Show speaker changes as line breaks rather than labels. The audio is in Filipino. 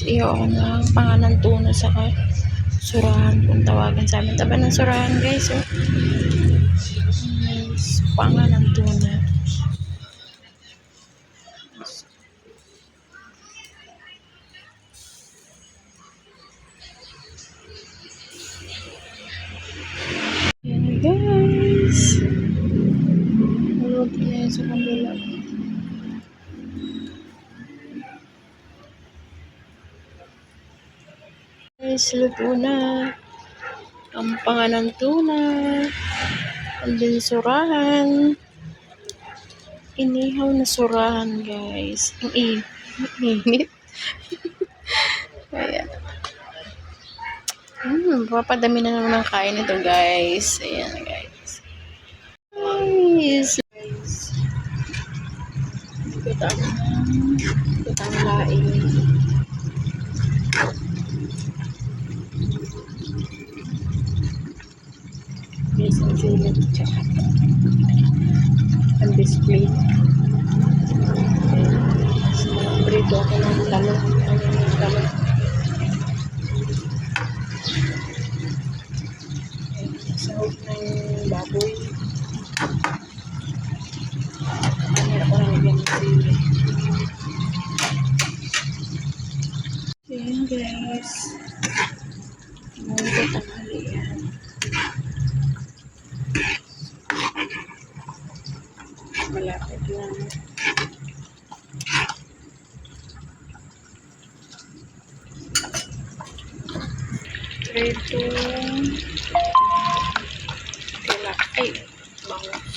Iyo ako ng pangalan tuna sa surahan kung tawagan sa amin. Taba ng surahan guys. Oh. Yes, pangalan tuna. Yan guys. Hulog yan sa kabila. Guys, luto na. Ang pangalan tuna. Ang din surahan. Inihaw na surahan guys. Ang init. Ayan. Papadami na naman ang kain ito guys. Ayan guys. Guys. Ito ang laing. Guys, ang sulit. Tsaka ang display. Brito ako ng talong. Sahog ng baboy. Ano ako nalagyan ng sili. Ayan guys. Ito tanghali yan. Malapit lang. Ito. Ay, bango.